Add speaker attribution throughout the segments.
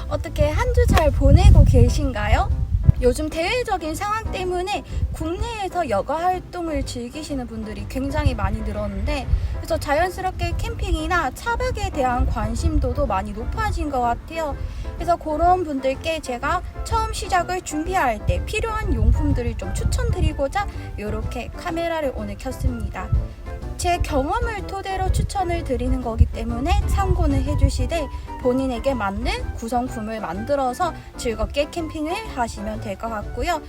Speaker 1: 어떻게 한 주 잘 보내고 계신가요? 요즘 대외적인 상황 때문에 국내에서 여가 활동을 즐기시는 분들이 굉장히 많이 늘었는데, 그래서 자연스럽게 캠핑이나 차박에 대한 관심도도 많이 높아진 것 같아요. 그래서 그런 분들께 제가 처음 시작을 준비할 때 필요한 용품들을 좀 추천드리고자 이렇게 카메라를 오늘 켰습니다. 제 경험을 토대로 추천을 드리는 거기 때문에 참고는 해주시되 본인에게 맞는 구성품을 만들어서 즐겁게 캠핑을 하시면 될 것 같고요.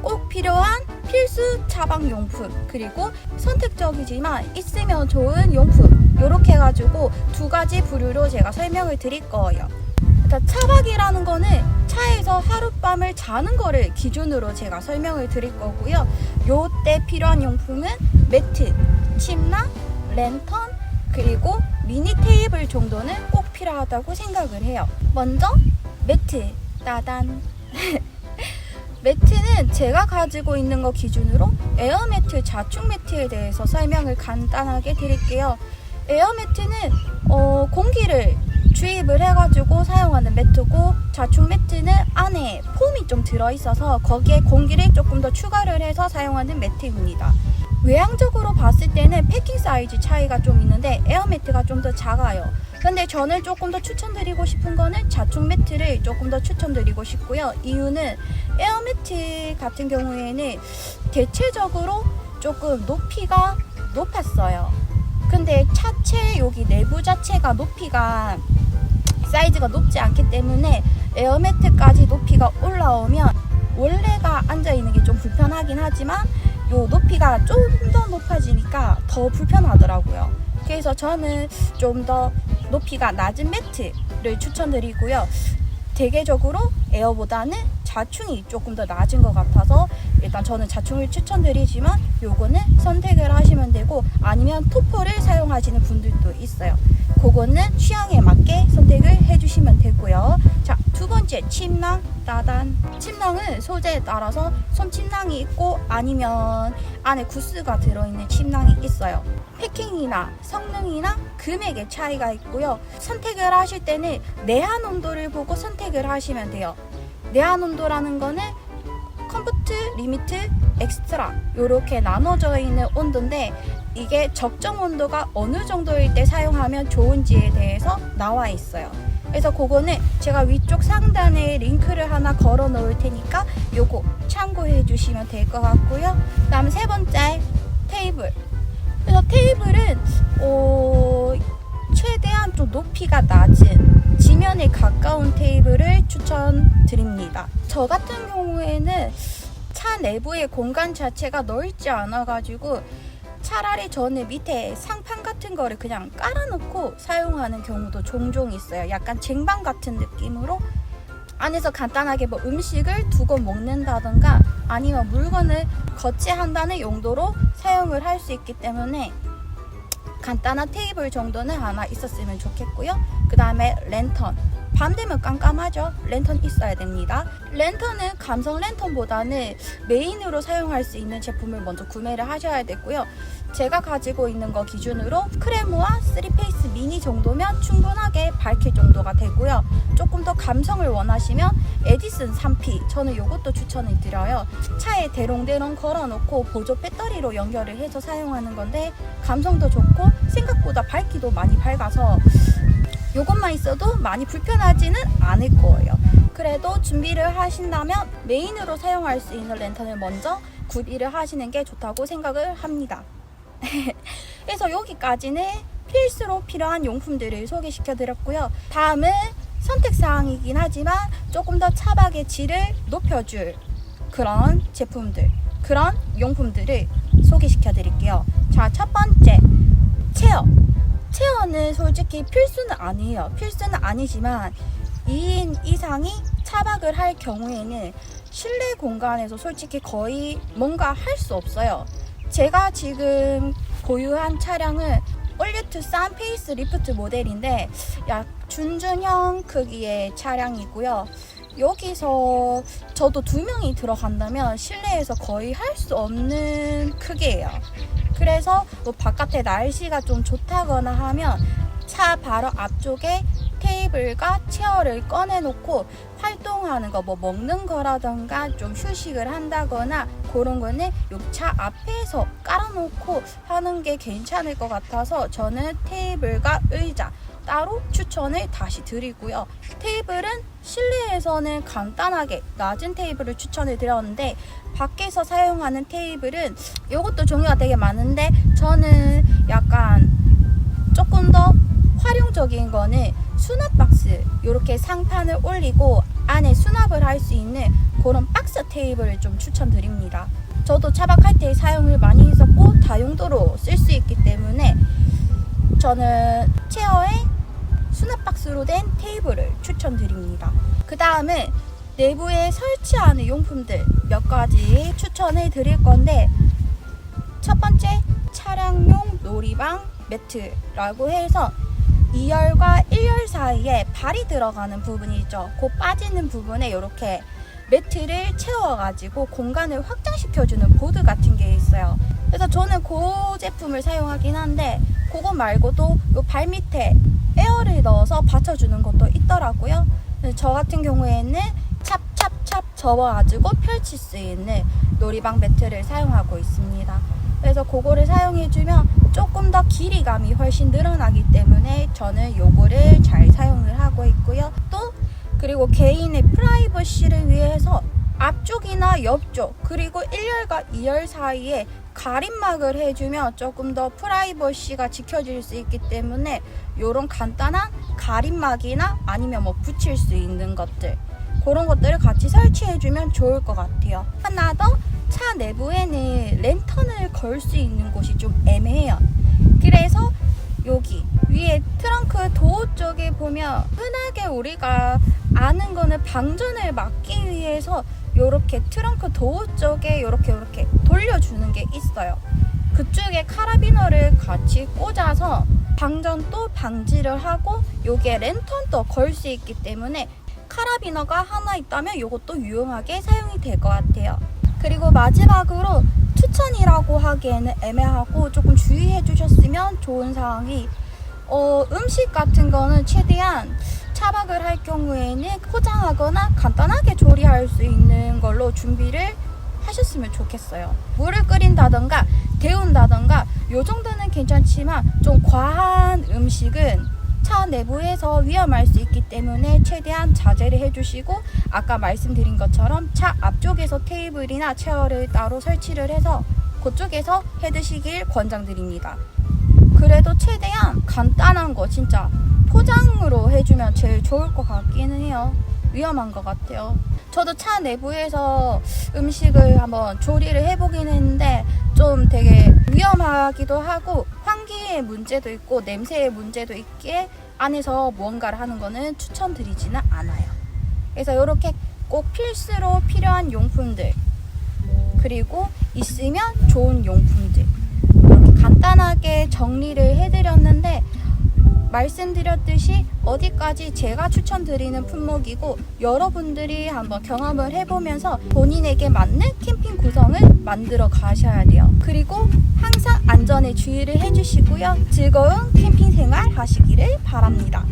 Speaker 1: 꼭 필요한 필수 차박용품, 그리고 선택적이지만 있으면 좋은 용품, 이렇게 해가지고 두 가지 부류로 제가 설명을 드릴 거예요. 차박이라는 거는 차에서 하룻밤을 자는 거를 기준으로 제가 설명을 드릴 거고요. 요때 필요한 용품은 매트, 침낭, 랜턴, 그리고 미니 테이블 정도는 꼭 필요하다고 생각을 해요. 먼저 매트, 따단. 매트는 제가 가지고 있는 거 기준으로 에어매트, 자충 매트에 대해서 설명을 간단하게 드릴게요. 에어매트는 공기를 주입을 해가지고 사용하는 매트고, 자충 매트는 안에 폼이 좀 들어있어서 거기에 공기를 조금 더 추가를 해서 사용하는 매트입니다. 외향적으로 봤을 때는 패킹 사이즈 차이가 좀 있는데 에어매트가 좀 더 작아요. 근데 저는 조금 더 추천드리고 싶은 거는 자충 매트를 조금 더 추천드리고 싶고요. 이유는 에어매트 같은 경우에는 대체적으로 조금 높이가 높았어요. 근데 차체 여기 내부 자체가 높이가 사이즈가 높지 않기 때문에 에어매트까지 높이가 올라오면 원래가 앉아있는 게 좀 불편하긴 하지만 요 높이가 좀 더 높아지니까 더 불편하더라고요. 그래서 저는 좀 더 높이가 낮은 매트를 추천드리고요. 대개적으로 에어보다는 자충이 조금 더 낮은 것 같아서 일단 저는 자충을 추천드리지만 요거는 선택을 하시면 되고, 아니면 토퍼를 사용하시는 분들도 있어요. 그거는 취향에 맞게 선택을 해주시면 되고요. 자, 두 번째, 침낭, 따단. 침낭은 소재에 따라서 손침낭이 있고 아니면 안에 구스가 들어있는 침낭이 있어요. 패킹이나 성능이나 금액의 차이가 있고요. 선택을 하실 때는 내한 온도를 보고 선택을 하시면 돼요. 내한 온도라는 거는 컴포트, 리미트, 엑스트라 이렇게 나눠져 있는 온도인데, 이게 적정 온도가 어느 정도일 때 사용하면 좋은지에 대해서 나와 있어요. 그래서 그거는 제가 위쪽 상단에 링크를 하나 걸어 놓을 테니까 요거 참고해 주시면 될 것 같고요. 그 다음 세 번째, 테이블. 그래서 테이블은 최대한 좀 높이가 낮은 지면에 가까운 테이블을 추천드립니다. 저 같은 경우에는 차 내부의 공간 자체가 넓지 않아 가지고 차라리 저는 밑에 상판 같은 거를 그냥 깔아놓고 사용하는 경우도 종종 있어요. 약간 쟁반 같은 느낌으로 안에서 간단하게 뭐 음식을 두고 먹는다던가 아니면 물건을 거치한다는 용도로 사용을 할 수 있기 때문에 간단한 테이블 정도는 하나 있었으면 좋겠고요. 그 다음에 랜턴. 밤 되면 깜깜하죠. 랜턴 있어야 됩니다. 랜턴은 감성 랜턴보다는 메인으로 사용할 수 있는 제품을 먼저 구매를 하셔야 되고요. 제가 가지고 있는 거 기준으로 크레모와 3페이스 미니 정도면 충분하게 밝힐 정도가 되고요. 조금 더 감성을 원하시면 에디슨 3P, 저는 이것도 추천을 드려요. 차에 대롱대롱 걸어놓고 보조 배터리로 연결을 해서 사용하는 건데 감성도 좋고 생각보다 밝기도 많이 밝아서 이것만 있어도 많이 불편하지는 않을 거예요. 그래도 준비를 하신다면 메인으로 사용할 수 있는 랜턴을 먼저 구비를 하시는 게 좋다고 생각을 합니다. 그래서 여기까지는 필수로 필요한 용품들을 소개시켜 드렸고요. 다음은 선택사항이긴 하지만 조금 더 차박의 질을 높여줄 그런 제품들, 그런 용품들을 소개시켜 드릴게요. 자, 첫 번째, 체어. 체어는 솔직히 필수는 아니에요. 필수는 아니지만 2인 이상이 차박을 할 경우에는 실내 공간에서 솔직히 거의 뭔가 할 수 없어요. 제가 지금 보유한 차량은 올리투 싼 페이스 리프트 모델인데 약 준준형 크기의 차량이고요. 여기서 저도 2명이 들어간다면 실내에서 거의 할 수 없는 크기예요. 그래서 뭐 바깥에 날씨가 좀 좋다거나 하면 차 바로 앞쪽에 테이블과 체어를 꺼내놓고 활동하는 거, 뭐 먹는 거라던가 좀 휴식을 한다거나 그런 거는 요 차 앞에서 깔아놓고 하는 게 괜찮을 것 같아서 저는 테이블과 의자 따로 추천을 다시 드리고요. 테이블은 실내에서는 간단하게 낮은 테이블을 추천을 드렸는데 밖에서 사용하는 테이블은 이것도 종류가 되게 많은데 저는 약간 조금 더 활용적인 거는 수납 박스, 이렇게 상판을 올리고 안에 수납을 할 수 있는 그런 박스 테이블을 좀 추천드립니다. 저도 차박할 때 사용을 많이 했었고 다용도로 쓸 수 있기 때문에 저는 체어에 수납 박스로 된 테이블을 추천드립니다. 그 다음은 내부에 설치하는 용품들 몇 가지 추천해 드릴 건데, 첫 번째 차량용 놀이방 매트라고 해서 2열과 1열 사이에 발이 들어가는 부분이 있죠. 그 빠지는 부분에 이렇게 매트를 채워가지고 공간을 확장시켜주는 보드 같은 게 있어요. 그래서 저는 그 제품을 사용하긴 한데 그거 말고도 이 발 밑에 에어를 넣어서 받쳐주는 것도 있더라고요. 저 같은 경우에는 찹찹찹 접어가지고 펼칠 수 있는 놀이방 매트를 사용하고 있습니다. 그래서 그거를 사용해주면 조금 더 길이감이 훨씬 늘어나기 때문에 저는 요거를 잘 사용을 하고 있고요. 또 그리고 개인의 프라이버시를 위해서 앞쪽이나 옆쪽 그리고 1열과 2열 사이에 가림막을 해주면 조금 더 프라이버시가 지켜질 수 있기 때문에 요런 간단한 가림막이나 아니면 뭐 붙일 수 있는 것들, 그런 것들을 같이 설치해주면 좋을 것 같아요. 하나 더, 차 내부에는 랜턴을 걸 수 있는 곳이 좀 애매해요. 그래서 여기 위에 트렁크 도어 쪽에 보면 흔하게 우리가 아는 거는 방전을 막기 위해서 요렇게 트렁크 도어 쪽에 요렇게 돌려주는 게 있어요. 그쪽에 카라비너를 같이 꽂아서 방전도 방지를 하고 요게 랜턴도 걸 수 있기 때문에 카라비너가 하나 있다면 요것도 유용하게 사용이 될 것 같아요. 그리고 마지막으로 추천이라고 하기에는 애매하고 조금 주의해 주셨으면 좋은 사항이 음식 같은 거는 최대한 차박을 할 경우에는 포장하거나 간단하게 조리할 수 있는 걸로 준비를 하셨으면 좋겠어요. 물을 끓인다던가 데운다던가 요 정도는 괜찮지만 좀 과한 음식은 차 내부에서 위험할 수 있기 때문에 최대한 자제를 해주시고, 아까 말씀드린 것처럼 차 앞쪽에서 테이블이나 체어를 따로 설치를 해서 그쪽에서 해 드시길 권장드립니다. 그래도 최대한 간단한 거 진짜 포장으로 해주면 제일 좋을 것 같기는 해요. 위험한 것 같아요. 저도 차 내부에서 음식을 한번 조리를 해보긴 했는데 좀 되게 위험하기도 하고 환기의 문제도 있고 냄새의 문제도 있기에 안에서 무언가를 하는 거는 추천드리지는 않아요. 그래서 이렇게 꼭 필수로 필요한 용품들, 그리고 있으면 좋은 용품들, 이렇게 간단하게 정리를 해드렸는데, 말씀드렸듯이 어디까지 제가 추천드리는 품목이고 여러분들이 한번 경험을 해보면서 본인에게 맞는 캠핑 구성을 만들어 가셔야 돼요. 그리고 항상 안전에 주의를 해주시고요. 즐거운 캠핑 생활 하시기를 바랍니다.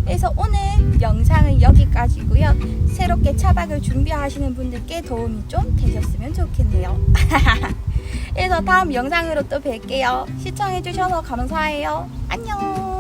Speaker 1: 그래서 오늘 영상은 여기까지고요. 새롭게 차박을 준비하시는 분들께 도움이 좀 되셨으면 좋겠네요. 그래서 다음 영상으로 또 뵐게요. 시청해주셔서 감사해요. 안녕.